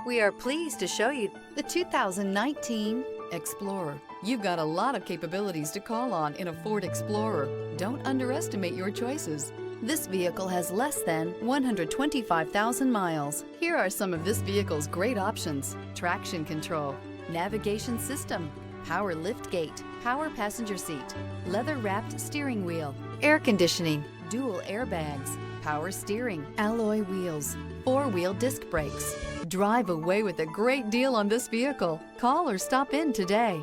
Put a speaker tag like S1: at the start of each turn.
S1: We are pleased to show you the 2019 Explorer.
S2: You've got a lot of capabilities to call on in a Ford Explorer. Don't underestimate your choices.
S1: This vehicle has less than 125,000 miles.
S2: Here are some of this vehicle's great options: traction control,
S1: Navigation system, power liftgate, power passenger seat, leather-wrapped steering wheel, air conditioning, dual airbags, power steering, alloy wheels, four-wheel disc brakes.
S2: Drive away with a great deal on this vehicle. Call or stop in today.